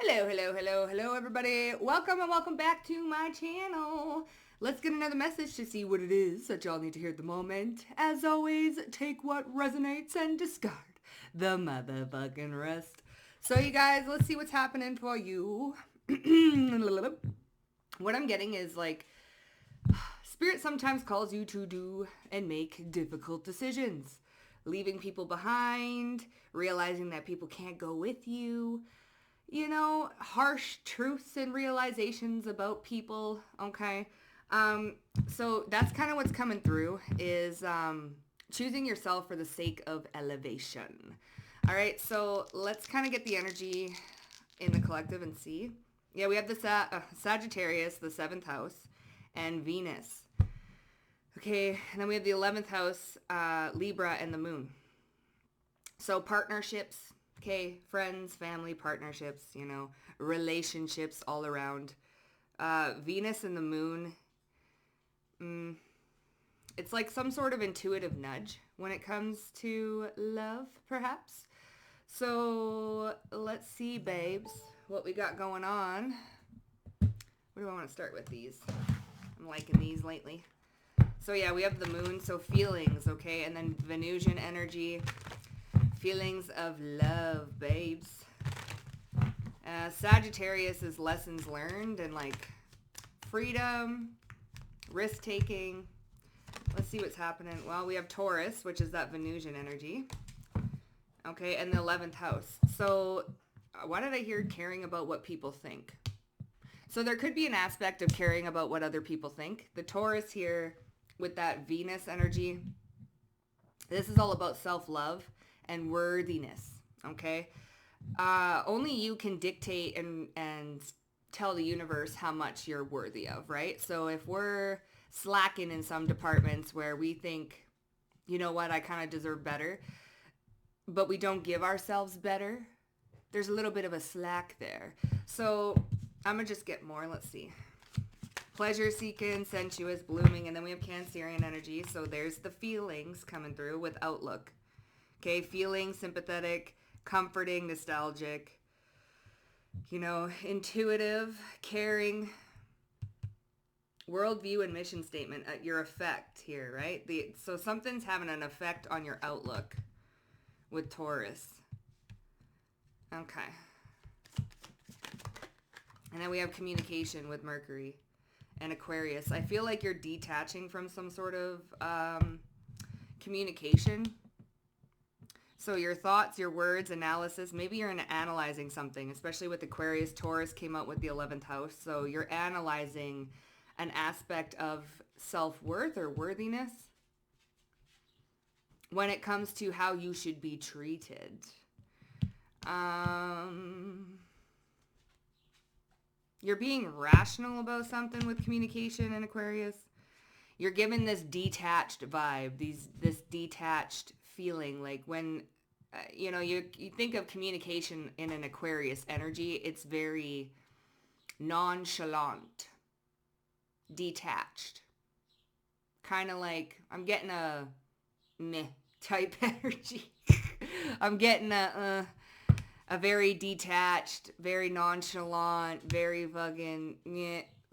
Hello, hello, hello, hello, everybody. Welcome and welcome back to my channel. Let's get another message to see what it is that y'all need to hear at the moment. As always, take what resonates and discard the motherfucking rest. So, you guys, let's see what's happening for you. What I'm getting is like, Spirit sometimes calls you to do and make difficult decisions. Leaving people behind, realizing that people can't go with you, harsh truths and realizations about people. Okay. So that's kind of what's coming through is choosing yourself for the sake of elevation. All right. So let's kind of get the energy in the collective and see. Yeah, we have the Sagittarius, the seventh house, and Venus. Okay. And then we have the 11th house, Libra, and the moon. So partnerships, okay, friends, family, partnerships, relationships all around. Venus and the moon, it's like some sort of intuitive nudge when it comes to love, perhaps. So let's see, babes, what we got going on. What do I want to start with these? I'm liking these lately. So yeah, we have the moon, so feelings, okay, and then Venusian energy, feelings of love, babes. Sagittarius is lessons learned and like freedom, risk taking. Let's see what's happening. Well, we have Taurus, which is that Venusian energy. Okay, and the 11th house. So why did I hear caring about what people think? So there could be an aspect of caring about what other people think. The Taurus here with that Venus energy, this is all about self-love and worthiness, okay? Only you can dictate and tell the universe how much you're worthy of, right? So if we're slacking in some departments where we think, you know what, I kind of deserve better, but we don't give ourselves better, there's a little bit of a slack there. So I'm going to just get more. Let's see. Pleasure seeking, sensuous, blooming, and then we have Cancerian energy. So there's the feelings coming through with outlook. Okay, feeling, sympathetic, comforting, nostalgic, intuitive, caring, worldview and mission statement at your effect here, right? So something's having an effect on your outlook with Taurus. Okay. And then we have communication with Mercury and Aquarius. I feel like you're detaching from some sort of communication. So your thoughts, your words, analysis, maybe you're analyzing something, especially with Aquarius. Taurus came out with the 11th house. So you're analyzing an aspect of self-worth or worthiness when it comes to how you should be treated. You're being rational about something with communication in Aquarius. You're given this detached vibe, this detached feeling. Like when, you think of communication in an Aquarius energy, it's very nonchalant, detached. Kind of like, I'm getting a meh type energy. I'm getting a very detached, very nonchalant, very fucking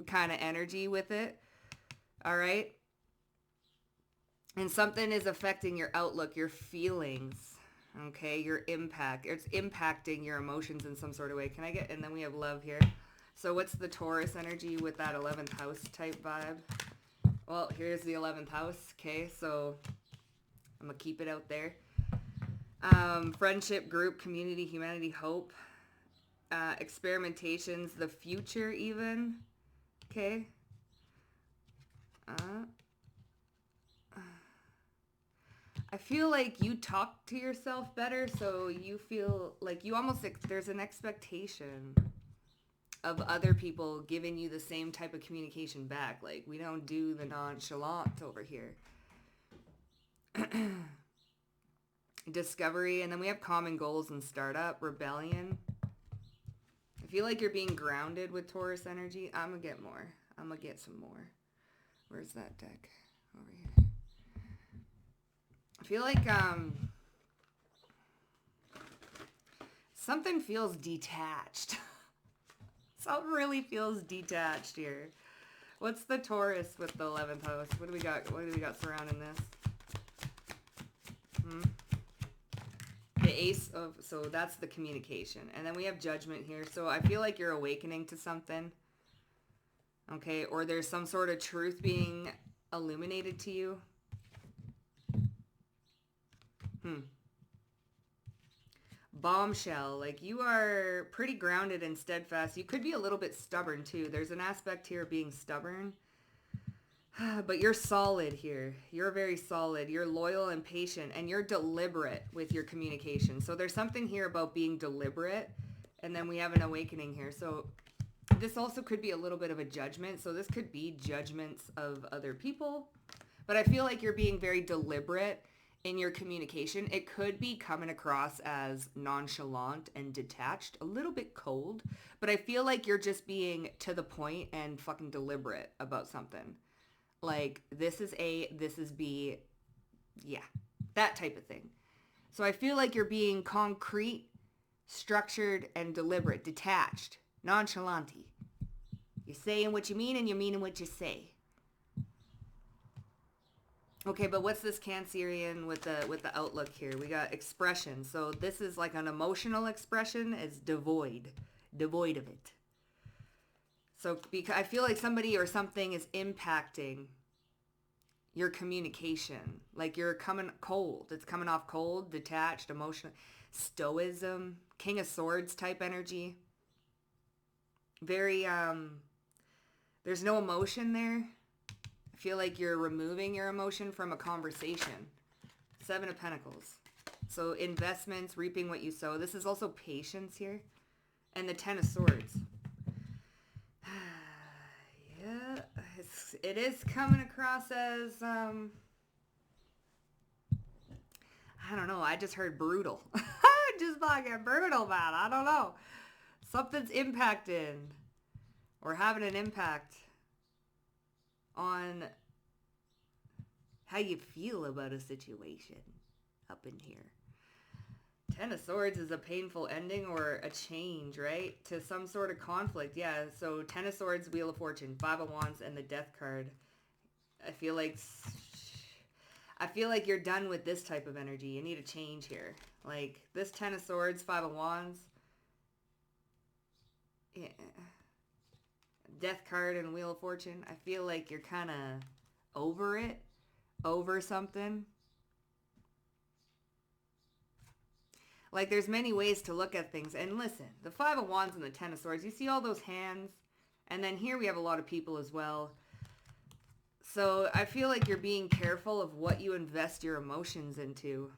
kind of energy with it. All right? And something is affecting your outlook, your feelings, okay? Your impact. It's impacting your emotions in some sort of way. Can I get, and then we have love here. So what's the Taurus energy with that 11th house type vibe? Well, here's the 11th house, okay? So I'm going to keep it out there. Friendship, group, community, humanity, hope, experimentations, the future even, okay? I feel like you talk to yourself better, so you feel like you almost, there's an expectation of other people giving you the same type of communication back. Like, we don't do the nonchalant over here. Discovery, and then we have common goals and startup, rebellion. I feel like you're being grounded with Taurus energy. I'm gonna get more. I'm gonna get some more. Where's that deck? Over here. I feel like something feels detached. Something really feels detached here. What's the Taurus with the 11th house? What do we got? What do we got surrounding this? The Ace of, so that's the communication. And then we have Judgment here. So I feel like you're awakening to something. Okay, or there's some sort of truth being illuminated to you. Bombshell, like you are pretty grounded and steadfast. You could be a little bit stubborn too. There's an aspect here of being stubborn, but you're solid here. You're very solid. You're loyal and patient, and you're deliberate with your communication. So there's something here about being deliberate, and then we have an awakening here. So this also could be a little bit of a judgment. So this could be judgments of other people, but I feel like you're being very deliberate in your communication. It could be coming across as nonchalant and detached, a little bit cold, but I feel like you're just being to the point and fucking deliberate about something. Like, this is A, this is B, yeah, that type of thing. So I feel like you're being concrete, structured, and deliberate, detached, nonchalanty. You're saying what you mean and you're meaning what you say. Okay, but what's this Cancerian with the outlook here? We got expression. So this is like an emotional expression. It's devoid of it. So because I feel like somebody or something is impacting your communication. Like you're coming cold. It's coming off cold, detached, emotional, stoicism, King of Swords type energy. Very there's no emotion there. Feel like you're removing your emotion from a conversation. 7 of Pentacles. So investments, reaping what you sow. This is also patience here. And the 10 of Swords. Yeah, it is coming across as, I don't know. I just heard brutal. Just fucking brutal, man. I don't know. Something's impacting or having an impact on how you feel about a situation up in here. 10 of Swords is a painful ending or a change, right? To some sort of conflict. Yeah, so 10 of Swords, Wheel of Fortune, 5 of Wands, and the Death card. I feel like you're done with this type of energy. You need a change here. Like, this 10 of Swords, 5 of Wands. Yeah. Death card and Wheel of Fortune. I feel like you're kind of over it. Over something. Like, there's many ways to look at things. And listen, the 5 of Wands and the 10 of Swords, you see all those hands? And then here we have a lot of people as well. So I feel like you're being careful of what you invest your emotions into.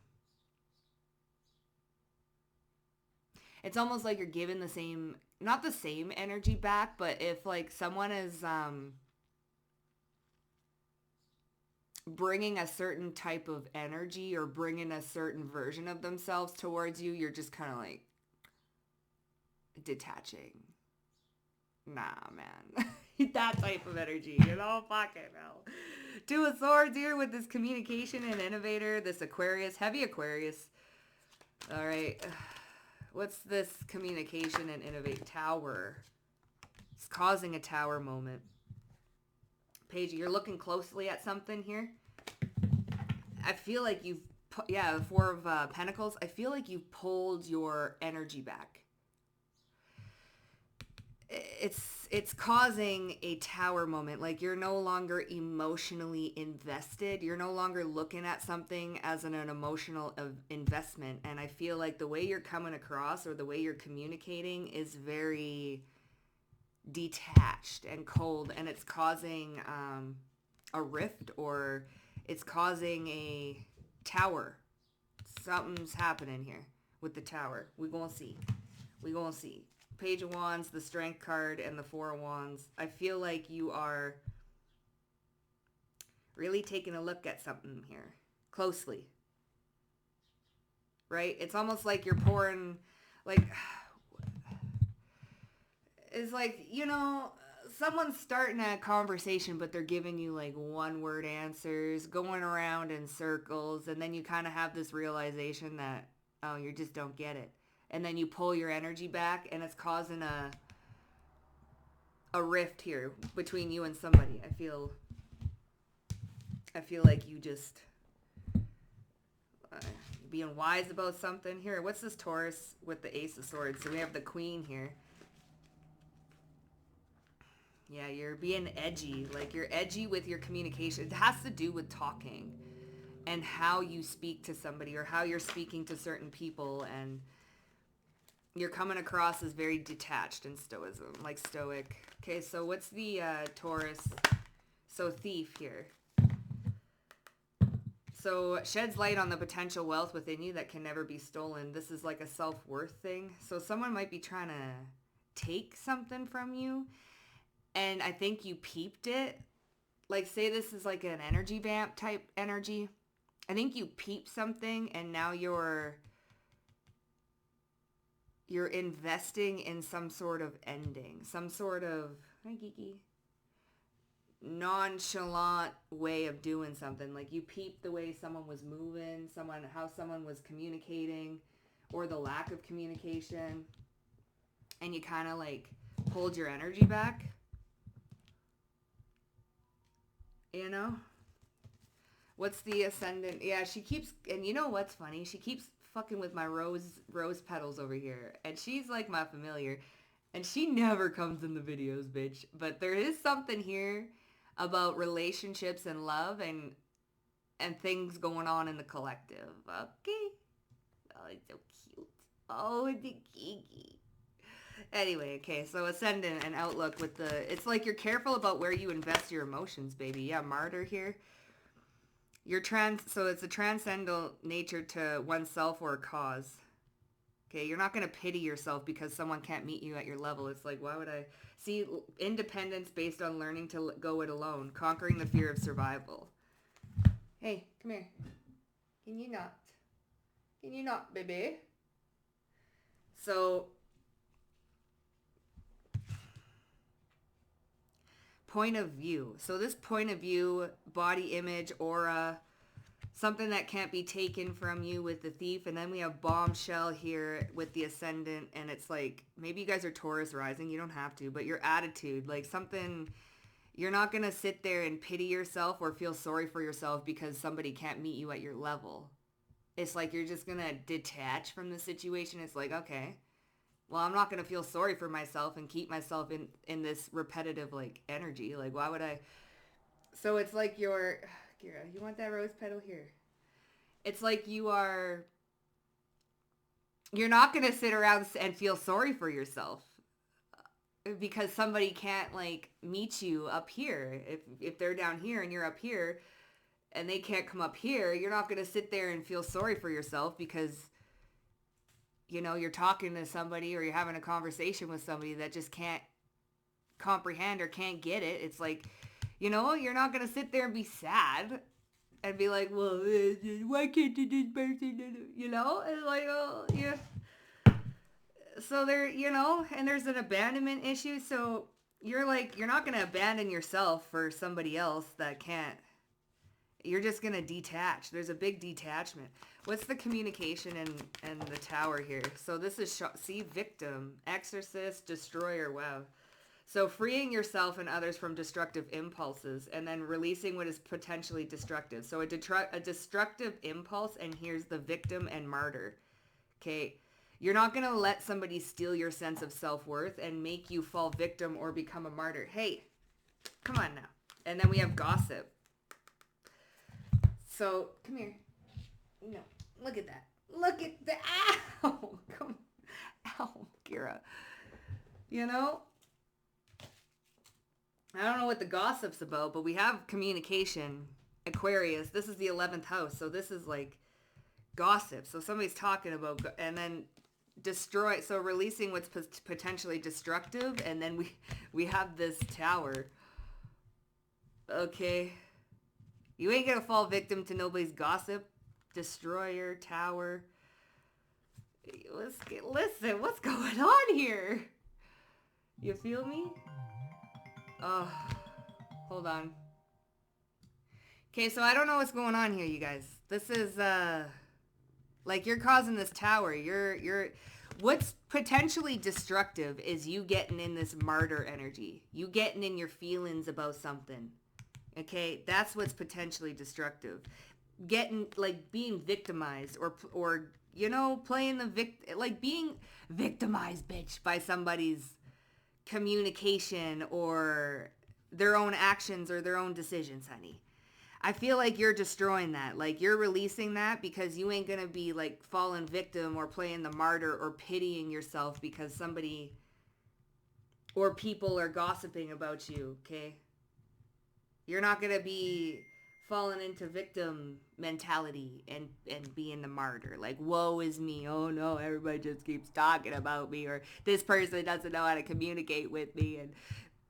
It's almost like you're giving the same, not the same energy back, but if like someone is bringing a certain type of energy or bringing a certain version of themselves towards you, you're just kind of like detaching. Nah, man. That type of energy, you know? Fucking hell. 2 of Swords here with this communication and innovator, this Aquarius, heavy Aquarius. All right. What's this communication and innovate? Tower. It's causing a tower moment. Paige, you're looking closely at something here. I feel like you've, yeah, 4 of Pentacles. I feel like you've pulled your energy back. It's causing a tower moment. Like you're no longer emotionally invested. You're no longer looking at something as an emotional investment. And I feel like the way you're coming across or the way you're communicating is very detached and cold, and it's causing a rift, or it's causing a tower. Something's happening here with the tower. We're gonna see. Page of Wands, the Strength card, and the 4 of Wands. I feel like you are really taking a look at something here closely, right? It's almost like you're pouring, like, it's like, you know, someone's starting a conversation, but they're giving you like one-word answers, going around in circles, and then you kind of have this realization that, oh, you just don't get it. And then you pull your energy back, and it's causing a rift here between you and somebody. I feel like you just being wise about something. Here, what's this Taurus with the Ace of Swords? So we have the Queen here. Yeah, you're being edgy. Like, you're edgy with your communication. It has to do with talking and how you speak to somebody or how you're speaking to certain people, and you're coming across as very detached in stoicism, like stoic. Okay, so what's the Taurus? So thief here. So sheds light on the potential wealth within you that can never be stolen. This is like a self-worth thing. So someone might be trying to take something from you, and I think you peeped it. Like, say this is like an energy vamp type energy. I think you peeped something, and now you're investing in some sort of ending, some sort of, hi Geeky, nonchalant way of doing something. Like, you peeped the way someone was moving, how someone was communicating, or the lack of communication, and you kind of like pulled your energy back, you know? What's the ascendant? Yeah, she keeps, and you know what's funny? She keeps fucking with my rose petals over here, and she's like my familiar, and she never comes in the videos, bitch. But there is something here about relationships and love and things going on in the collective. Okay. Oh, it's so cute. Oh, the Kiki. Anyway, okay, so ascendant and outlook with the, it's like you're careful about where you invest your emotions, baby. Yeah, martyr here. So it's a transcendental nature to oneself or a cause. Okay, you're not going to pity yourself because someone can't meet you at your level. It's like, why would I? See, independence based on learning to go it alone, conquering the fear of survival. Hey, come here. Can you not? Can you not, baby? So, point of view. So this point of view, body image, aura, something that can't be taken from you with the thief. And then we have bombshell here with the ascendant. And it's like, maybe you guys are Taurus rising. You don't have to. But your attitude, like something, you're not going to sit there and pity yourself or feel sorry for yourself because somebody can't meet you at your level. It's like you're just going to detach from the situation. It's like, okay, well, I'm not going to feel sorry for myself and keep myself in this repetitive, like, energy. Like, why would I? So it's like you're... Kira, you want that rose petal here? It's like you're not going to sit around and feel sorry for yourself because somebody can't, like, meet you up here. If they're down here and you're up here and they can't come up here, you're not going to sit there and feel sorry for yourself because, you know, you're talking to somebody or you're having a conversation with somebody that just can't comprehend or can't get it. It's like, you know, you're not going to sit there and be sad and be like, well, why can't you do this person? You know? And like, oh, yeah. So there, you know, and there's an abandonment issue. So you're like, you're not going to abandon yourself for somebody else that can't. You're just going to detach. There's a big detachment. What's the communication and the tower here? So this is, see, victim, exorcist, destroyer. Wow. So freeing yourself and others from destructive impulses and then releasing what is potentially destructive. So a destructive impulse, and here's the victim and martyr. Okay. You're not going to let somebody steal your sense of self-worth and make you fall victim or become a martyr. Hey, come on now. And then we have gossip. So, come here. No, look at that. Look at that. Ow! Come. Ow, Kira. You know? I don't know what the gossip's about, but we have communication. Aquarius. This is the 11th house. So this is like gossip. So somebody's talking about, and then destroy. So releasing what's potentially destructive. And then we have this tower. Okay. You ain't gonna fall victim to nobody's gossip. Destroyer, tower. Listen, what's going on here? You feel me? Oh, hold on. Okay, so I don't know what's going on here, you guys. This is, like, you're causing this tower. What's potentially destructive is you getting in this martyr energy. You getting in your feelings about something. Okay? That's what's potentially destructive. Getting, like, being victimized or you know, playing the like being victimized, bitch, by somebody's communication or their own actions or their own decisions, honey. I feel like you're destroying that. Like, you're releasing that because you ain't gonna be like falling victim or playing the martyr or pitying yourself because somebody or people are gossiping about you, okay? You're not gonna be falling into victim mentality and being the martyr. Like, woe is me. Oh no, everybody just keeps talking about me, or this person doesn't know how to communicate with me, and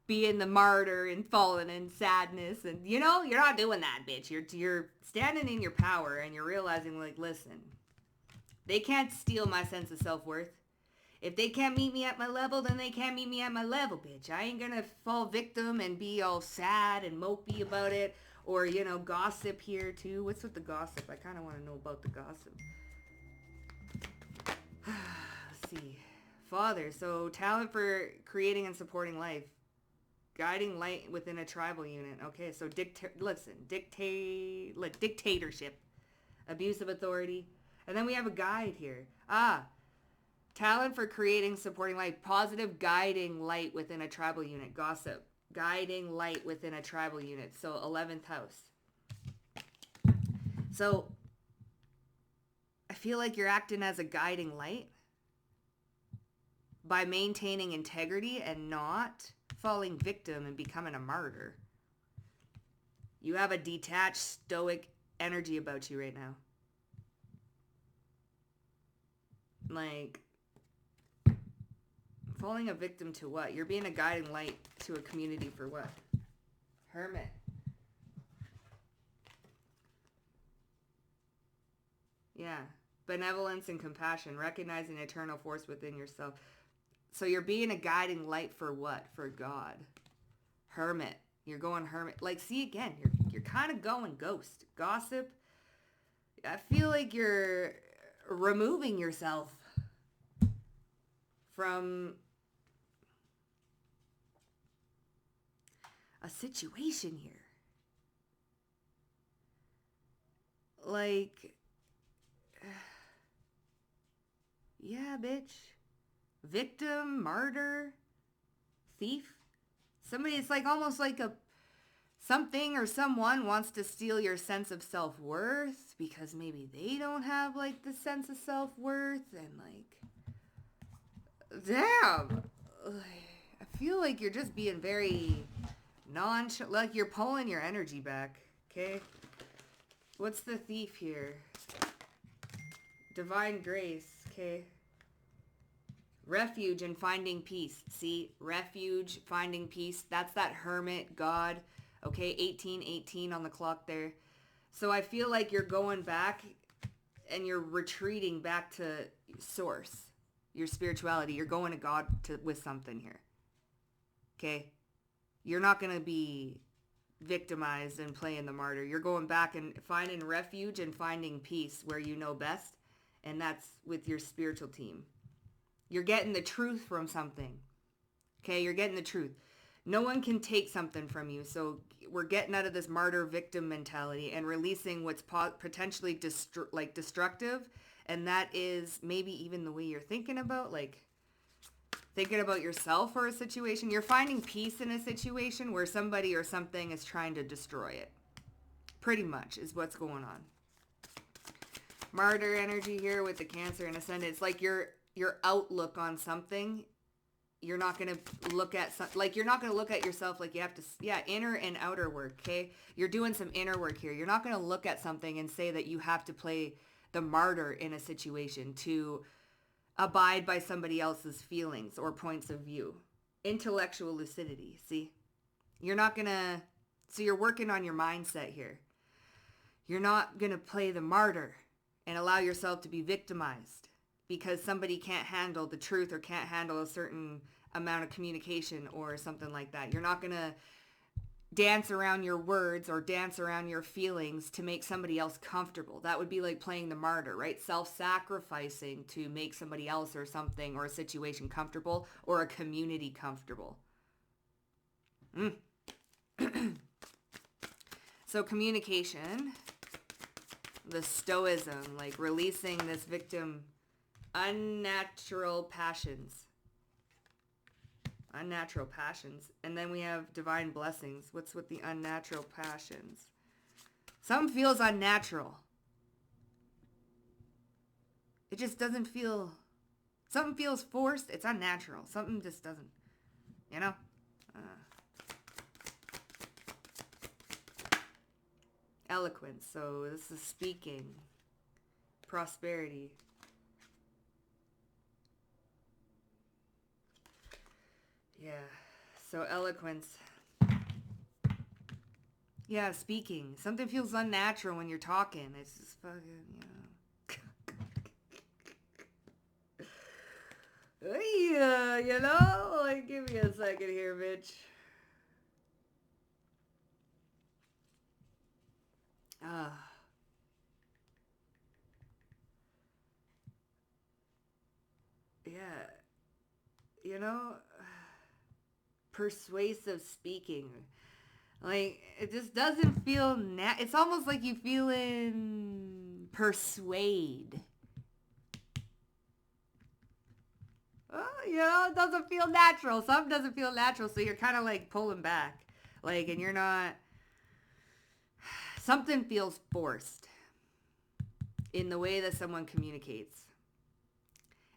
being the martyr and falling in sadness. And you know, you're not doing that, bitch. You're standing in your power and you're realizing, like, listen, they can't steal my sense of self-worth. If they can't meet me at my level, then they can't meet me at my level, bitch. I ain't gonna fall victim and be all sad and mopey about it. Or, you know, gossip here too. What's with the gossip? I kind of want to know about the gossip. Let's see. Father. So, talent for creating and supporting life. Guiding light within a tribal unit. Okay, so dictatorship. Abuse of authority. And then we have a guide here. Talent for creating, supporting life. Positive guiding light within a tribal unit. Gossip. Guiding light within a tribal unit. So 11th house. So I feel like you're acting as a guiding light by maintaining integrity and not falling victim and becoming a martyr. You have a detached, stoic energy about you right now. Like, falling a victim to what? You're being a guiding light to a community for what? Hermit. Yeah. Benevolence and compassion. Recognizing eternal force within yourself. So you're being a guiding light for what? For God. Hermit. You're going hermit. Like, see, again, you're kind of going ghost. Gossip. I feel like you're removing yourself from a situation here. Like, yeah, bitch. Victim, martyr, thief. Somebody, it's like almost like something or someone wants to steal your sense of self-worth because maybe they don't have like the sense of self-worth, and like, damn. I feel like you're just being very nonchalant, like you're pulling your energy back, okay? What's the thief here? Divine grace, okay? Refuge and finding peace. See, refuge, finding peace. That's that hermit, God. Okay, 1818 on the clock there. So I feel like you're going back and you're retreating back to source, your spirituality. You're going to God with something here. Okay? You're not going to be victimized and playing the martyr. You're going back and finding refuge and finding peace where you know best, and that's with your spiritual team. You're getting the truth from something. Okay, you're getting the truth. No one can take something from you. So we're getting out of this martyr victim mentality and releasing what's potentially destructive. And that is maybe even the way you're thinking about, like thinking about yourself or a situation. You're finding peace in a situation where somebody or something is trying to destroy it. Pretty much is what's going on. Martyr energy here with the Cancer and Ascendant. It's like your outlook on something. You're not going to look at you're not going to look at yourself like you have to, inner and outer work, okay? You're doing some inner work here. You're not going to look at something and say that you have to play the martyr in a situation to abide by somebody else's feelings or points of view. Intellectual lucidity, see? You're not going to, so you're working on your mindset here. You're not going to play the martyr and allow yourself to be victimized because somebody can't handle the truth or can't handle a certain amount of communication or something like that. You're not going to dance around your words or dance around your feelings to make somebody else comfortable. That would be like playing the martyr, right? Self-sacrificing to make somebody else or something or a situation comfortable or a community comfortable. So communication, the stoicism, like releasing this victim, unnatural passions. Unnatural passions. And then we have divine blessings. What's with the unnatural passions? Something feels unnatural. It just doesn't feel... Something feels forced. It's unnatural. Something just doesn't. You know? Eloquence. So this is speaking. Prosperity. Yeah. So eloquence. Yeah, speaking. Something feels unnatural when you're talking. It's just fucking, yeah, you know? Like, give me a second here, bitch. Yeah. You know, persuasive speaking. Like, it just doesn't feel it's almost like you feeling persuade. You know, it doesn't feel natural. Something doesn't feel natural, so you're kind of like pulling back. Like, and you're not... Something feels forced in the way that someone communicates.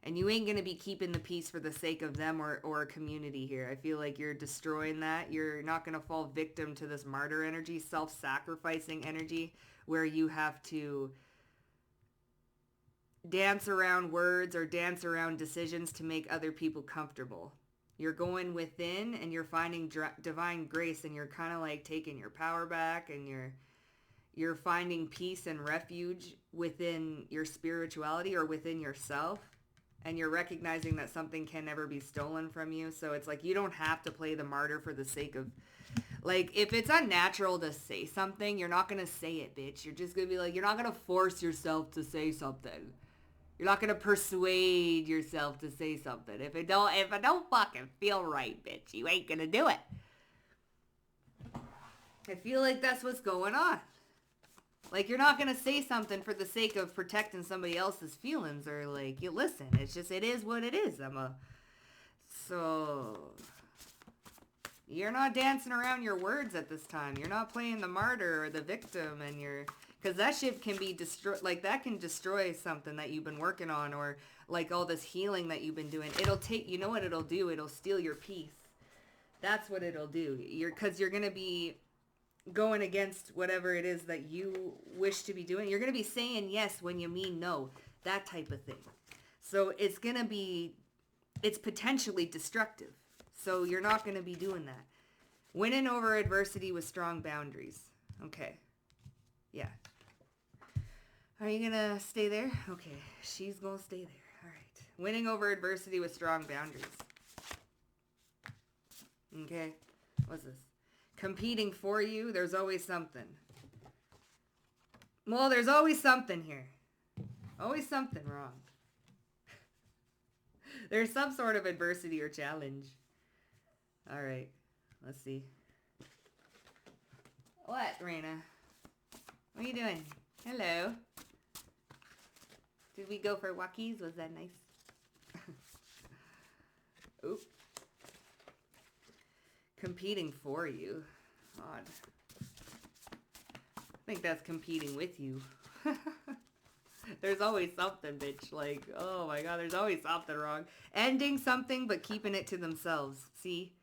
And you ain't going to be keeping the peace for the sake of them or a community here. I feel like you're destroying that. You're not going to fall victim to this martyr energy, self-sacrificing energy, where you have to dance around words or dance around decisions to make other people comfortable. You're going within and you're finding divine grace, and you're kind of like taking your power back, and you're finding peace and refuge within your spirituality or within yourself. And you're recognizing that something can never be stolen from you. So it's like you don't have to play the martyr for the sake of... Like, if it's unnatural to say something, you're not going to say it, bitch. You're just going to be like... You're not going to force yourself to say something. You're not going to persuade yourself to say something. If it don't fucking feel right, bitch, you ain't going to do it. I feel like that's what's going on. Like, you're not going to say something for the sake of protecting somebody else's feelings, or like, you listen. It's just, it is what it is. So, you're not dancing around your words at this time. You're not playing the martyr or the victim, and because that shit can be destroyed. Like, that can destroy something that you've been working on, or like all this healing that you've been doing. It'll take, you know what it'll do? It'll steal your peace. That's what it'll do. Because you're going to be going against whatever it is that you wish to be doing. You're going to be saying yes when you mean no. That type of thing. So it's potentially destructive. So you're not going to be doing that. Winning over adversity with strong boundaries. Okay. Yeah. Are you going to stay there? Okay. She's going to stay there. All right. Winning over adversity with strong boundaries. Okay. What's this? Competing for you, there's always something. Well, there's always something here. Always something wrong. There's some sort of adversity or challenge. All right. Let's see. What, Raina? What are you doing? Hello. Did we go for walkies? Was that nice? Oop. Competing for you. Odd. I think that's competing with you. There's always something, bitch. Like, oh my god, there's always something wrong. Ending something but keeping it to themselves. See?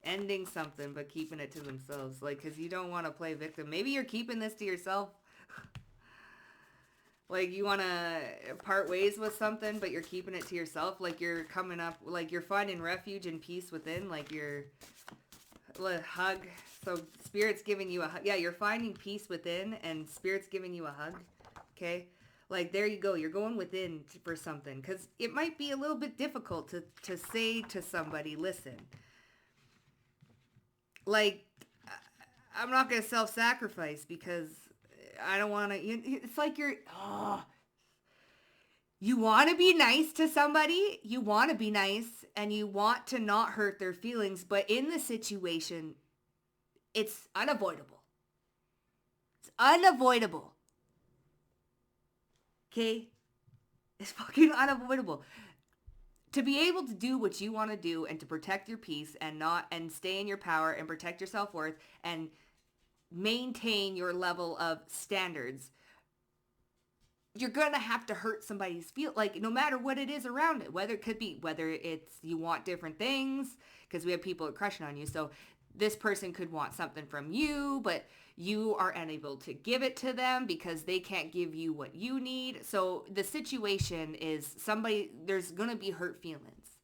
Ending something but keeping it to themselves. Like, because you don't want to play victim. Maybe you're keeping this to yourself. Like, you want to part ways with something, but you're keeping it to yourself. Like, you're coming up, like, you're finding refuge and peace within. Like, you're, hug. So, Spirit's giving you a hug. Yeah, you're finding peace within, and Spirit's giving you a hug. Okay? Like, there you go. You're going within for something. Because it might be a little bit difficult to say to somebody, listen, like, I'm not going to self-sacrifice because I don't want to. It's like you want to be nice to somebody. You want to be nice and you want to not hurt their feelings. But in the situation, it's unavoidable. It's unavoidable. Okay? It's fucking unavoidable. To be able to do what you want to do and to protect your peace and stay in your power and protect your self-worth and maintain your level of standards, you're going to have to hurt somebody's feel, like, no matter what it is around it, whether it's you want different things, because we have people crushing on you. So this person could want something from you, but you are unable to give it to them because they can't give you what you need. So the situation is there's going to be hurt feelings.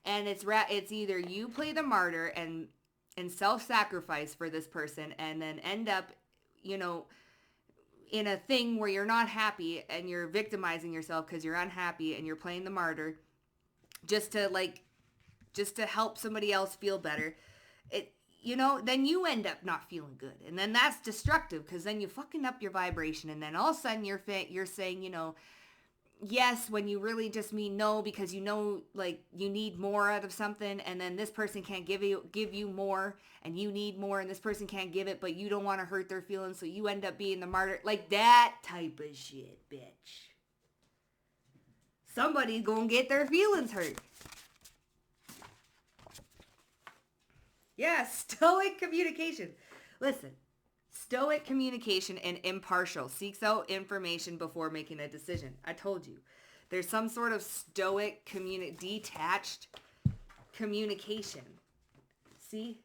And it's either you play the martyr and self-sacrifice for this person and then end up, in a thing where you're not happy and you're victimizing yourself because you're unhappy and you're playing the martyr just to help somebody else feel better. Then you end up not feeling good. And then that's destructive because then you fucking up your vibration. And then all of a sudden you're saying, yes, when you really just mean no because like you need more out of something. And then this person can't give you more and you need more and this person can't give it, but you don't want to hurt their feelings. So you end up being the martyr. Like that type of shit, bitch. Somebody's gonna get their feelings hurt. Yeah, stoic communication. Listen, stoic communication and impartial seeks out information before making a decision. I told you. There's some sort of stoic, detached communication. See?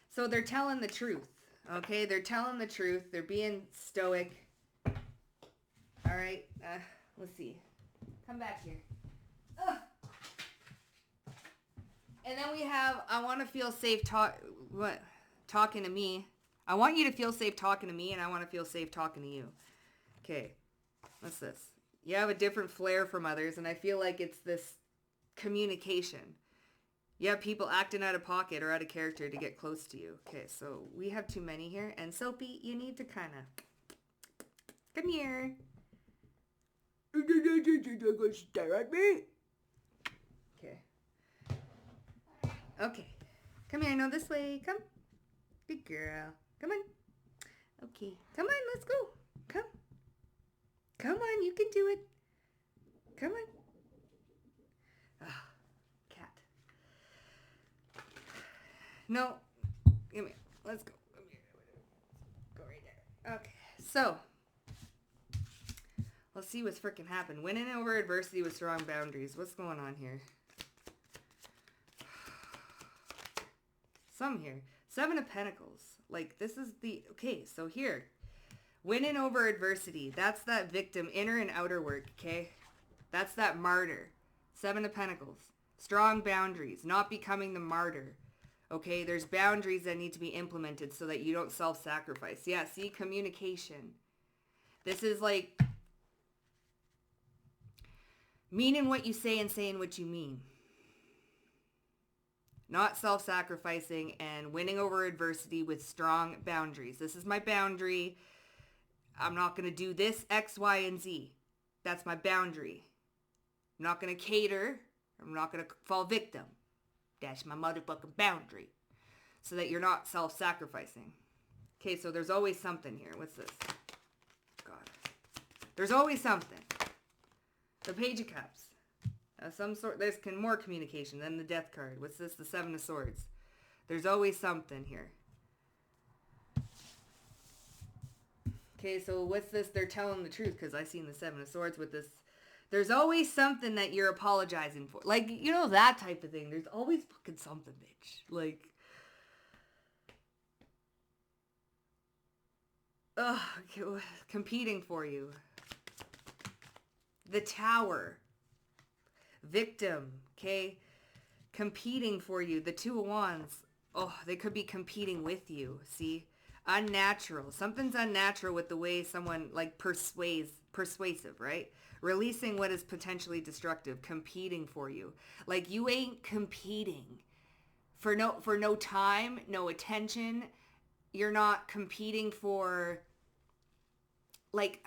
So they're telling the truth. Okay? They're telling the truth. They're being stoic. All right? Let's see. Come back here. Ugh. And then we have, I want to feel safe talking to me. I want you to feel safe talking to me, and I want to feel safe talking to you. Okay, what's this? You have a different flair from others, and I feel like it's this communication. You have people acting out of pocket or out of character to get close to you. Okay, so we have too many here. And Soapy, you need to kind of, come here. Stare at me. Okay. Come here. No, this way. Come. Good girl. Come on. Okay. Come on. Let's go. Come. Come on. You can do it. Come on. Ah, cat. No. Come here. Let's go. Come here. Go right there. Okay. So, let's see what's freaking happened. Winning over adversity with strong boundaries. What's going on here? Some here. 7 of Pentacles. Like, this is the... Okay, so here. Winning over adversity. That's that victim. Inner and outer work, okay? That's that martyr. 7 of Pentacles. Strong boundaries. Not becoming the martyr. Okay? There's boundaries that need to be implemented so that you don't self-sacrifice. Yeah, see? Communication. This is like... meaning what you say and saying what you mean. Not self-sacrificing and winning over adversity with strong boundaries. This is my boundary. I'm not going to do this, X, Y, and Z. That's my boundary. I'm not going to cater. I'm not going to fall victim. That's my motherfucking boundary. So that you're not self-sacrificing. Okay, so there's always something here. What's this? God. There's always something. The Page of Cups. Some sort, there's more communication than the Death card. What's this? The 7 of Swords. There's always something here. Okay, so what's this? They're telling the truth because I seen the 7 of Swords with this. There's always something that you're apologizing for. Like, that type of thing. There's always fucking something, bitch. Like, competing for you. The Tower. Victim, okay? Competing for you. The 2 of Wands. Oh, they could be competing with you. See? Unnatural. Something's unnatural with the way someone, like, persuasive, right? Releasing what is potentially destructive. Competing for you. Like, you ain't competing for no time, no attention. You're not competing for like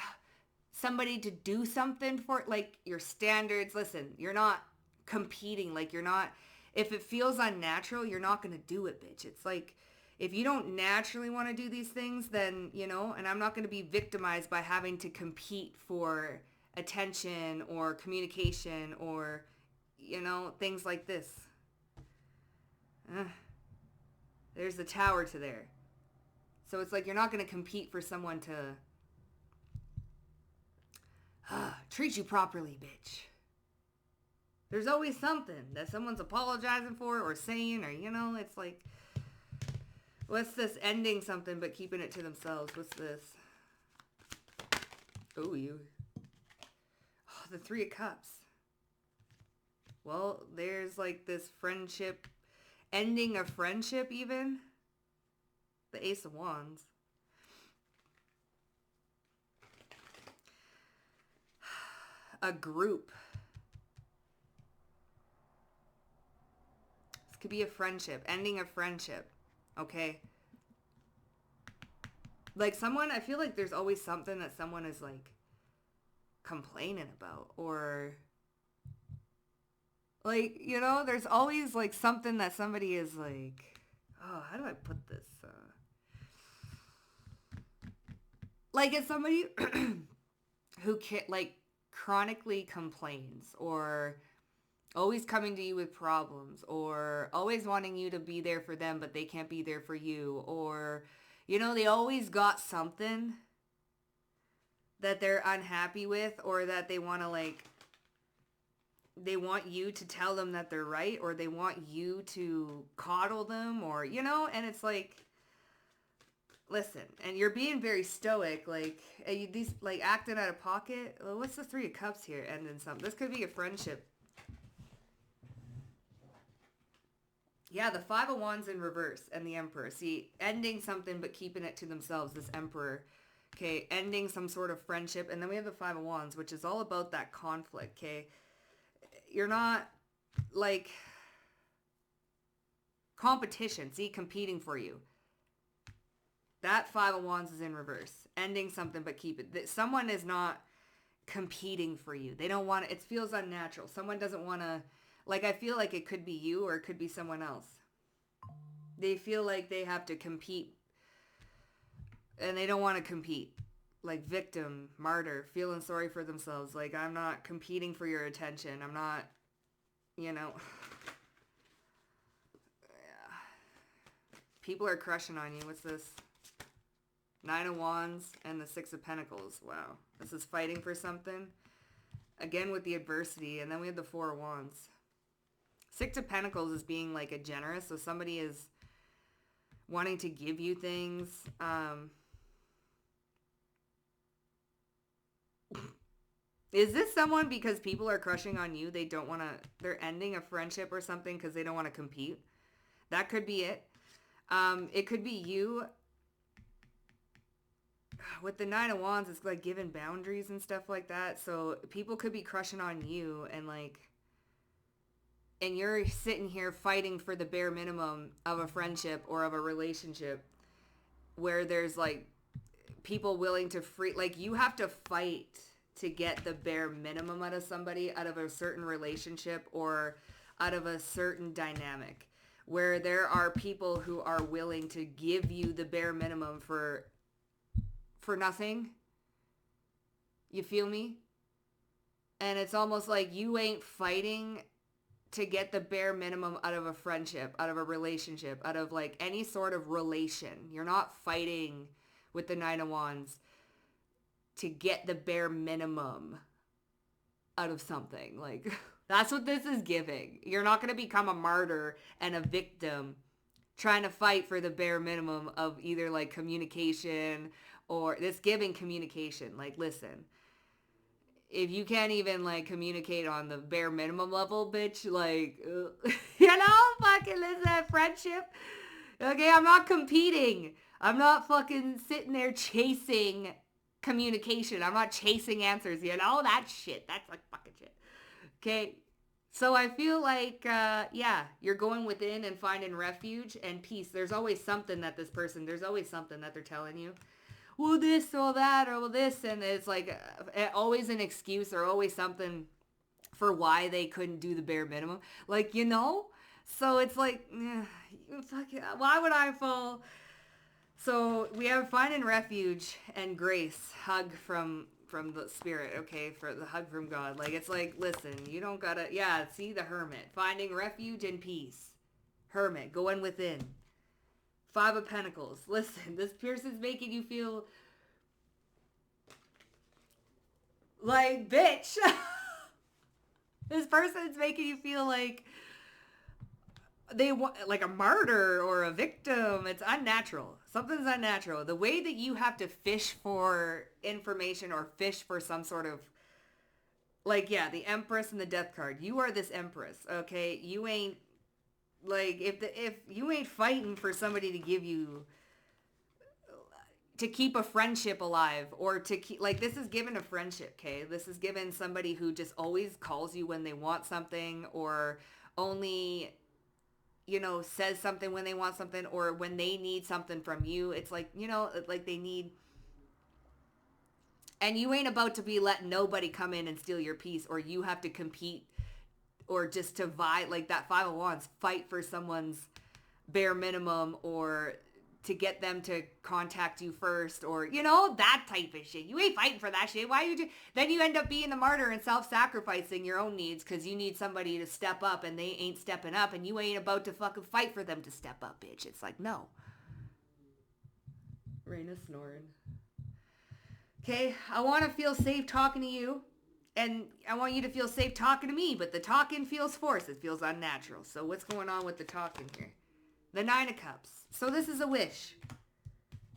somebody to do something for, like, your standards. Listen, you're not competing. Like, you're not, if it feels unnatural, you're not going to do it, bitch. It's like, if you don't naturally want to do these things, then, and I'm not going to be victimized by having to compete for attention or communication or, things like this. There's the tower to there. So it's like, you're not going to compete for someone to treat you properly, bitch. There's always something that someone's apologizing for or saying, or, it's like, what's this? Ending something but keeping it to themselves. What's this? Oh, the Three of Cups. Well, there's like this friendship, ending a friendship even. The Ace of Wands. A group. This could be a friendship. Ending a friendship. Okay? Like someone, I feel like there's always something that someone is like complaining about. Or like, there's always like something that somebody is like, oh, how do I put this? Like it's somebody who like chronically complains, or always coming to you with problems, or always wanting you to be there for them but they can't be there for you, or they always got something that they're unhappy with, or that they want to like, they want you to tell them that they're right, or they want you to coddle them, or and it's like, listen, and you're being very stoic, like, these, like, acting out of pocket. Well, what's the Three of Cups here? Ending something. This could be a friendship. Yeah, the Five of Wands in reverse, and the Emperor. See, ending something but keeping it to themselves, this Emperor. Okay, ending some sort of friendship. And then we have the Five of Wands, which is all about that conflict, okay? You're not, like, competition. See, competing for you. That Five of Wands is in reverse. Ending something but keep it. Someone is not competing for you. They don't want to. It feels unnatural. Someone doesn't want to. Like, I feel like it could be you or it could be someone else. They feel like they have to compete. And they don't want to compete. Like victim, martyr, feeling sorry for themselves. Like, I'm not competing for your attention. I'm not, People are crushing on you. What's this? Nine of Wands and the Six of Pentacles. Wow. This is fighting for something. Again with the adversity. And then we have the Four of Wands. Six of Pentacles is being like a generous. So somebody is wanting to give you things. Is this someone because people are crushing on you? They don't want to, they're ending a friendship or something because they don't want to compete. That could be it. It could be you. With the Nine of Wands, it's like giving boundaries and stuff like that. So people could be crushing on you and like, and you're sitting here fighting for the bare minimum of a friendship or of a relationship where there's like people willing to like you have to fight to get the bare minimum out of somebody, out of a certain relationship or out of a certain dynamic, where there are people who are willing to give you the bare minimum for nothing. You feel me? And it's almost like you ain't fighting to get the bare minimum out of a friendship, out of a relationship, out of like any sort of relation. You're not fighting with the Nine of Wands to get the bare minimum out of something. Like, that's what this is giving. You're not going to become a martyr and a victim trying to fight for the bare minimum of either like communication or this giving communication. Like, listen, if you can't even like communicate on the bare minimum level, bitch, like, fucking listen, friendship. Okay, I'm not competing. I'm not fucking sitting there chasing communication. I'm not chasing answers, that shit. That's like fucking shit. Okay? So I feel like, yeah, you're going within and finding refuge and peace. There's always something that there's always something that they're telling you. Well, this or that or this. And it's like always an excuse or always something for why they couldn't do the bare minimum. Like, you know? So it's like, why would I fall? So we have finding refuge and grace, hug from the spirit, okay, for the hug from God. Like, it's like, listen, you don't gotta, yeah, see the hermit, finding refuge and peace. Hermit, going within. Five of Pentacles. Listen, this person's making you feel like, bitch. This person's making you feel like they want like a martyr or a victim. It's unnatural. Something's unnatural. The way that you have to fish for information or fish for some sort of like, yeah, the Empress and the Death card. You are this Empress, okay? You ain't like if you ain't fighting for somebody to give you to keep a friendship alive or to keep like this is given a friendship, okay? This is given somebody who just always calls you when they want something or only says something when they want something or when they need something from you. It's like, like they need, and you ain't about to be letting nobody come in and steal your peace or you have to compete or just to vie like that Five of Wands, fight for someone's bare minimum or to get them to contact you first or, that type of shit. You ain't fighting for that shit. Why you then you end up being the martyr and self-sacrificing your own needs because you need somebody to step up and they ain't stepping up and you ain't about to fucking fight for them to step up, bitch. It's like, no. Raina snoring. Okay, I want to feel safe talking to you. And I want you to feel safe talking to me, but the talking feels forced. It feels unnatural. So what's going on with the talking here? The Nine of Cups. So this is a wish.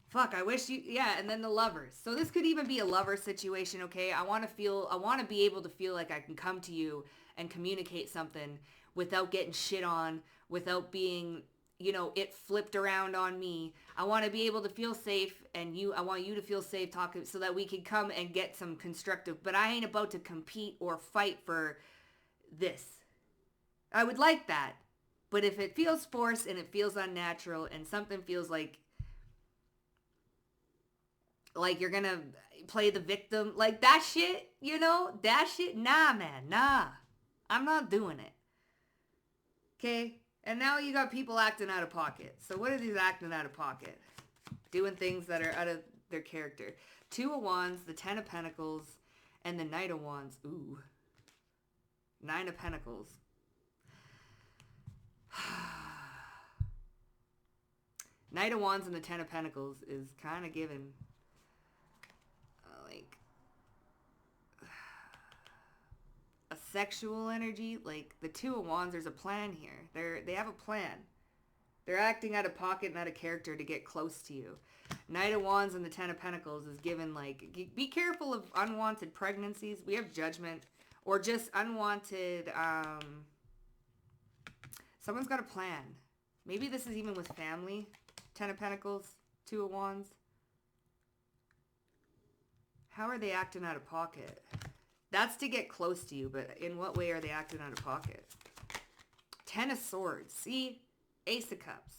Fuck, I wish you, yeah, and then the Lovers. So this could even be a lover situation, okay? I want to be able to feel like I can come to you and communicate something without getting shit on, without being, it flipped around on me. I want to be able to feel safe and I want you to feel safe talking so that we can come and get some constructive, but I ain't about to compete or fight for this. I would like that. But if it feels forced and it feels unnatural and something feels like you're going to play the victim, like that shit, that shit, nah, man, nah. I'm not doing it. Okay? And now you got people acting out of pocket. So what are these acting out of pocket? Doing things that are out of their character. Two of Wands, the Ten of Pentacles, and the Knight of Wands. Ooh. Nine of Pentacles. Knight of Wands and the Ten of Pentacles is kind of given like a sexual energy. Like the Two of Wands, there's a plan here. They have a plan. They're acting out of pocket and out of character to get close to you. Knight of Wands and the Ten of Pentacles is given like, be careful of unwanted pregnancies. We have Judgment or just unwanted, someone's got a plan. Maybe this is even with family. Ten of Pentacles, Two of Wands. How are they acting out of pocket? That's to get close to you, but in what way are they acting out of pocket? Ten of Swords. See? Ace of Cups.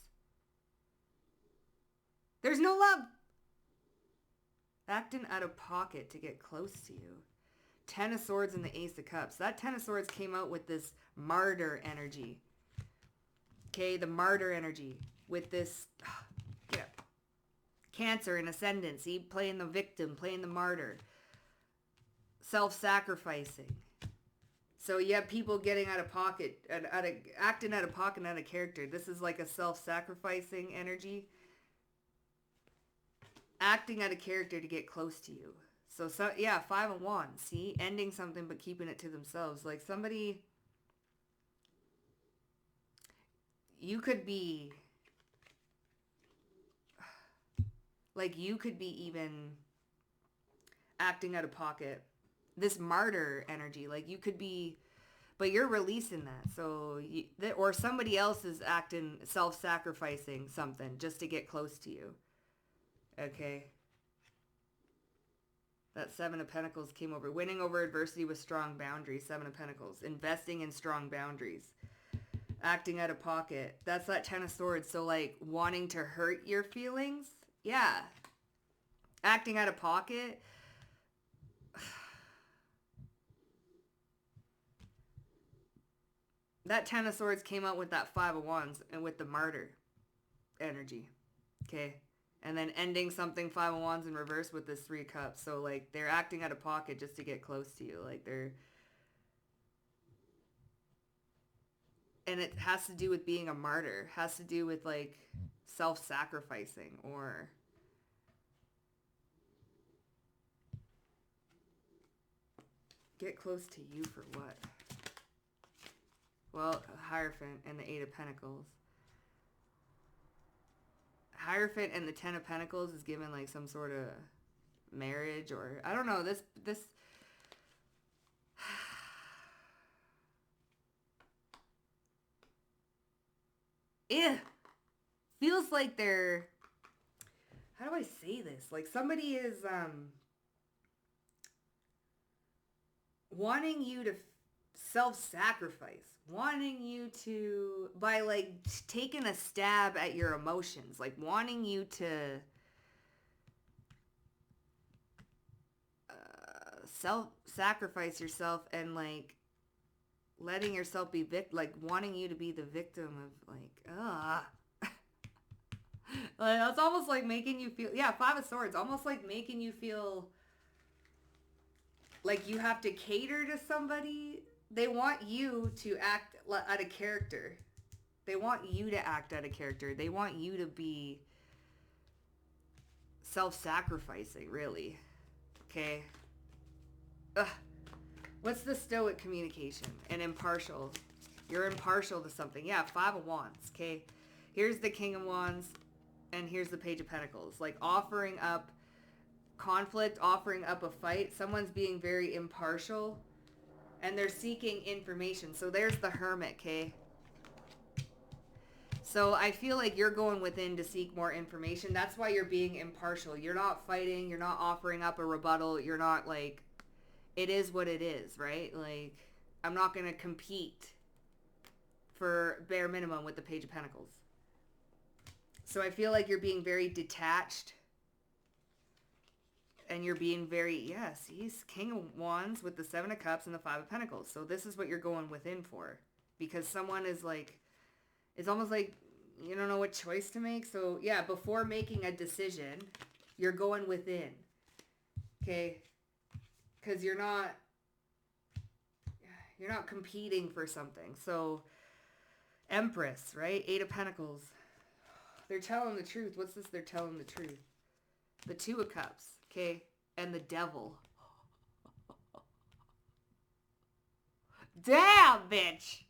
There's no love. Acting out of pocket to get close to you. Ten of Swords and the Ace of Cups. That Ten of Swords came out with this martyr energy. Okay, the martyr energy with this, get up. Cancer and Ascendant. See, playing the victim, playing the martyr. Self-sacrificing. So you have people getting out of pocket, acting out of pocket and out of character. This is like a self-sacrificing energy. Acting out of character to get close to you. So yeah, Five of Wands. See, ending something but keeping it to themselves. Like somebody, you could be even acting out of pocket. This martyr energy, like you could be, but you're releasing that. So, or somebody else is acting, self-sacrificing something just to get close to you. Okay. That Seven of Pentacles came over. Winning over adversity with strong boundaries. Seven of Pentacles. Investing in strong boundaries. Acting out of pocket. That's that Ten of Swords. So like wanting to hurt your feelings. Yeah. Acting out of pocket. That Ten of Swords came out with that Five of Wands and with the martyr energy. Okay. And then ending something Five of Wands in reverse with this Three of Cups. So like they're acting out of pocket just to get close to you. Like they're... And it has to do with being a martyr. It has to do with like self-sacrificing or... Get close to you for what? Well, Hierophant and the Eight of Pentacles. Hierophant and the Ten of Pentacles is given like some sort of marriage or... I don't know. This feels like they're... How do I say this? Like somebody is wanting you to self-sacrifice, wanting you to, by like taking a stab at your emotions, like wanting you to self-sacrifice yourself and like letting yourself be like wanting you to be the victim of like, like, it's almost like making you feel, yeah, Five of Swords, almost like making you feel like you have to cater to somebody. They want you to act out of character. They want you to act out of character. They want you to be self-sacrificing, really. Okay. Ugh. What's the Stoic communication? And impartial. You're impartial to something. Yeah, Five of Wands. Okay. Here's the King of Wands. And here's the Page of Pentacles. Like offering up conflict, offering up a fight. Someone's being very impartial. And they're seeking information. So there's the Hermit, okay? So I feel like you're going within to seek more information. That's why you're being impartial. You're not fighting. You're not offering up a rebuttal. You're not like, it is what it is, right? Like, I'm not going to compete for bare minimum with the Page of Pentacles. So I feel like you're being very detached. And you're being very, yes, he's King of Wands with the Seven of Cups and the Five of Pentacles. So this is what you're going within for. Because someone is like, it's almost like you don't know what choice to make. So yeah, before making a decision, you're going within. Okay? Because you're not competing for something. So Empress, right? Eight of Pentacles. They're telling the truth. What's this? They're telling the truth. The Two of Cups. Okay, and the Devil. Damn, bitch.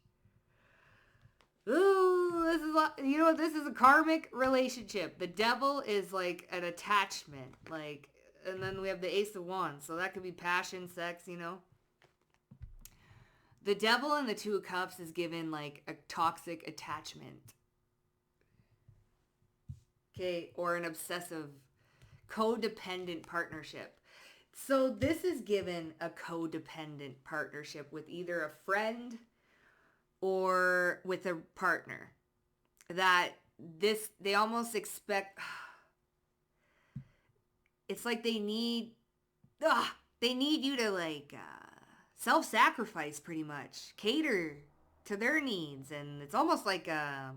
Ooh, this is, you know what? This is a karmic relationship. The Devil is like an attachment, like, and then we have the Ace of Wands, so that could be passion, sex, you know. The Devil and the Two of Cups is given like a toxic attachment. Okay, or an obsessive codependent partnership. So this is given a codependent partnership with either a friend or with a partner. That they almost expect, it's like they need you to like self-sacrifice pretty much, cater to their needs, and it's almost like a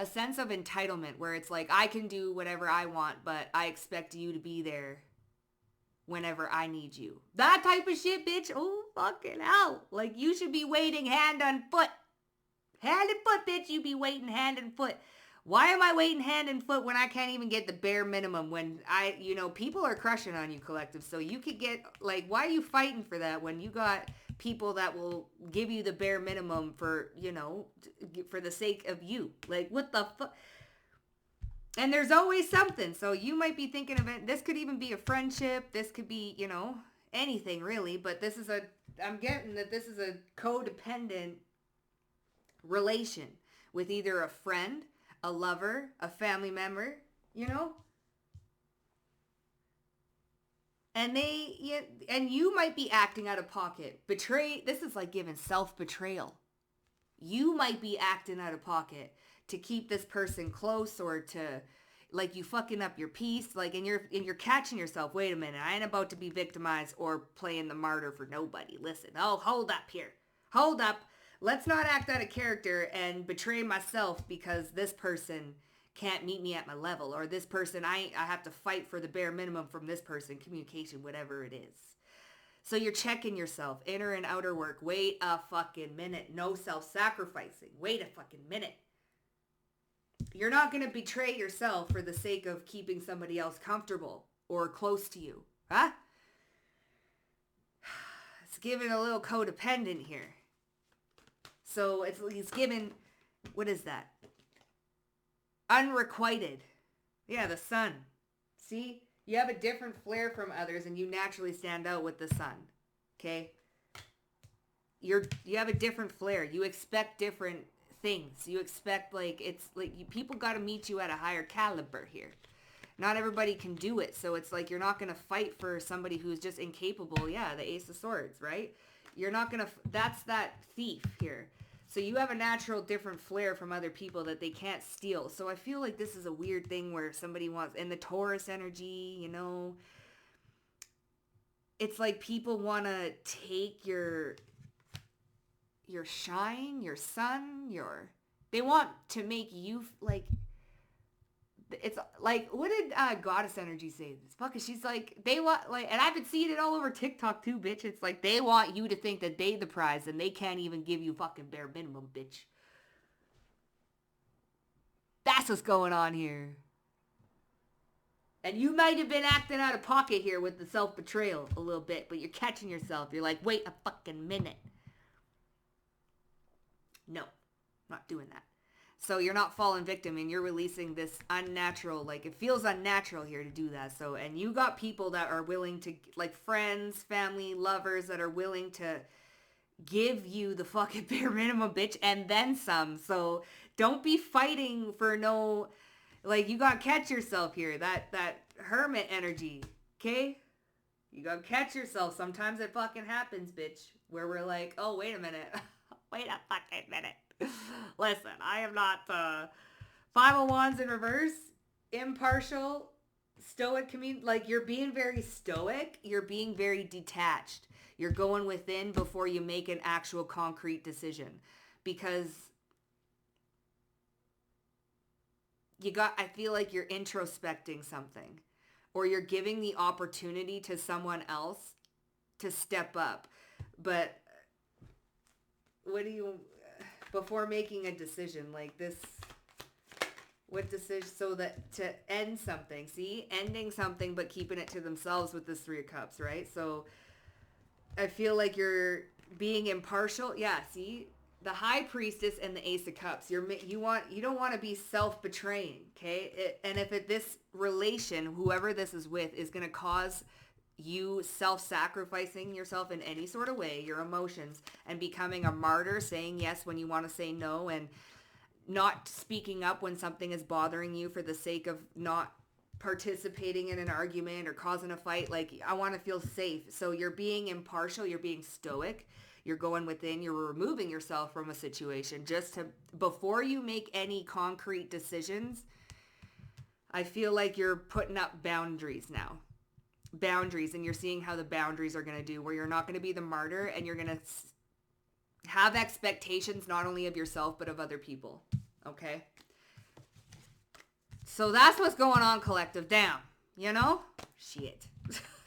sense of entitlement where it's like, I can do whatever I want, but I expect you to be there whenever I need you. That type of shit, bitch. Oh, fucking hell. Like, you should be waiting hand and foot. Hand and foot, bitch. You be waiting hand and foot. Why am I waiting hand and foot when I can't even get the bare minimum? When people are crushing on you, collective. So you could get, like, why are you fighting for that when you got people that will give you the bare minimum for, for the sake of you? Like, what the fuck? And there's always something. So you might be thinking of it. This could even be a friendship. This could be, anything really. But I'm getting that this is a codependent relation with either a friend, a lover, a family member, And and you might be acting out of pocket. This is like giving self-betrayal. You might be acting out of pocket to keep this person close, or to, like, you fucking up your peace, like, and you're catching yourself. Wait a minute, I ain't about to be victimized or playing the martyr for nobody. Listen, oh, hold up here. Hold up. Let's not act out of character and betray myself because this person can't meet me at my level, or this person, I have to fight for the bare minimum from this person, communication, whatever it is. So you're checking yourself, inner and outer work. Wait a fucking minute. No self-sacrificing. Wait a fucking minute. You're not going to betray yourself for the sake of keeping somebody else comfortable or close to you. Huh? It's giving a little codependent here. So it's given, what is that? Unrequited. Yeah, the sun. See? You have a different flair from others, and you naturally stand out with the sun. Okay? You have a different flair. You expect different things. You expect, like, it's like people got to meet you at a higher caliber here. Not everybody can do it, so it's like you're not going to fight for somebody who's just incapable. Yeah, the Ace of Swords, right? You're not going to, that's that thief here. So you have a natural different flair from other people that they can't steal. So I feel like this is a weird thing where somebody wants, and the Taurus energy, you know, it's like people want to take your shine, your sun, they want to make you, like, it's like, what did Goddess Energy say? This fuck, she's like, they want, like, and I've been seeing it all over TikTok too, bitch. It's like they want you to think that they the prize, and they can't even give you fucking bare minimum, bitch. That's what's going on here. And you might have been acting out of pocket here with the self-betrayal a little bit, but you're catching yourself. You're like, wait a fucking minute. No, not doing that. So you're not falling victim, and you're releasing this unnatural, like, it feels unnatural here to do that. So, and you got people that are willing to, like, friends, family, lovers that are willing to give you the fucking bare minimum, bitch, and then some. So don't be fighting for no, like, you gotta catch yourself here. That hermit energy, okay? You gotta catch yourself. Sometimes it fucking happens, bitch, where we're like, oh, wait a minute. Wait a fucking minute. Listen, I am not 501s in reverse, impartial, stoic like, you're being very stoic, you're being very detached. You're going within before you make an actual concrete decision, because I feel like you're introspecting something, or you're giving the opportunity to someone else to step up. But before making a decision like this, what decision, so that to end something, see, ending something but keeping it to themselves with this Three of Cups, right? So I feel like you're being impartial. Yeah, see, the High Priestess and the Ace of Cups, you don't want to be self-betraying, okay? And if this relation, whoever this is with, is going to cause you self-sacrificing yourself in any sort of way, your emotions, and becoming a martyr, saying yes when you want to say no, and not speaking up when something is bothering you for the sake of not participating in an argument or causing a fight. Like, I want to feel safe. So you're being impartial, you're being stoic, you're going within, you're removing yourself from a situation just to, before you make any concrete decisions. I feel like you're putting up boundaries now. Boundaries, and you're seeing how the boundaries are going to do, where you're not going to be the martyr, and you're going to have expectations not only of yourself but of other people. Okay, so that's what's going on, collective. Damn, you know, shit.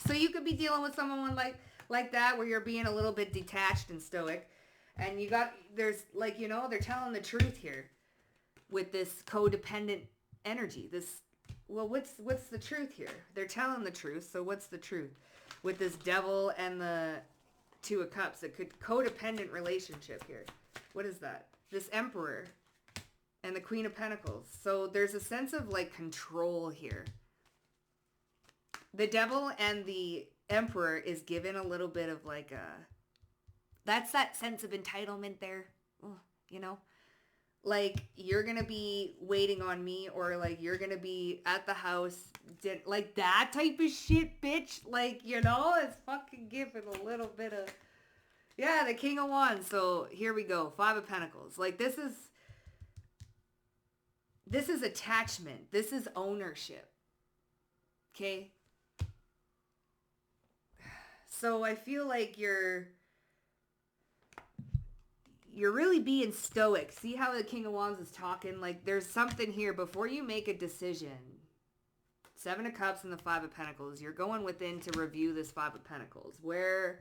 So you could be dealing with someone like that, where you're being a little bit detached and stoic, and there's, like, you know, they're telling the truth here with this codependent energy. Well, what's the truth here? They're telling the truth, so what's the truth? With this Devil and the Two of Cups, a codependent relationship here. What is that? This Emperor and the Queen of Pentacles. So there's a sense of, like, control here. The Devil and the Emperor is given a little bit of, like, that's that sense of entitlement there, you know? like you're gonna be waiting on me, or like you're gonna be at the house, like that type of shit, bitch. Like, it's fucking giving a little bit of, yeah, the King of Wands. So here we go, Five of Pentacles. Like this is attachment. This is ownership. Okay. So I feel like you're really being stoic. See how the King of Wands is talking? Like there's something here before you make a decision. Seven of Cups and the Five of Pentacles. You're going within to review this Five of Pentacles. Where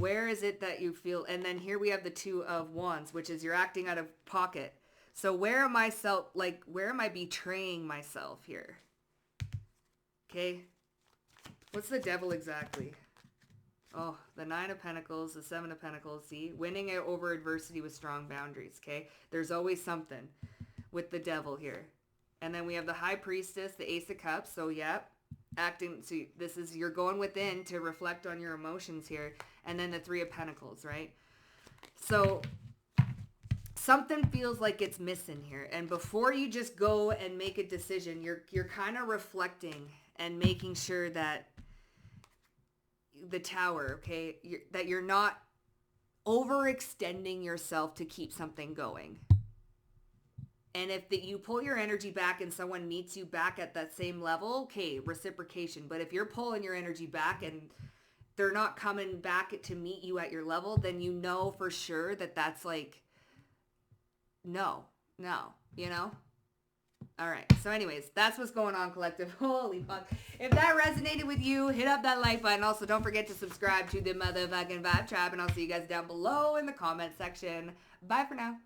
is it that you feel? And then here we have the Two of Wands, which is you're acting out of pocket. So where am I betraying myself here? Okay. What's the Devil exactly? Oh, the Nine of Pentacles, the Seven of Pentacles. See, winning over adversity with strong boundaries. Okay. There's always something with the Devil here. And then we have the High Priestess, the Ace of Cups. So, yep. Acting, so this is, you're going within to reflect on your emotions here. And then the Three of Pentacles, right? So something feels like it's missing here. And before you just go and make a decision, you're kind of reflecting and making sure that the Tower, okay, that you're not overextending yourself to keep something going. And if you pull your energy back and someone meets you back at that same level, okay, reciprocation. But if you're pulling your energy back and they're not coming back to meet you at your level, then you know for sure that that's like, no. All right. So anyways, that's what's going on, collective. Holy fuck. If that resonated with you, hit up that like button. Also, don't forget to subscribe to the motherfucking Vibe Tribe, and I'll see you guys down below in the comment section. Bye for now.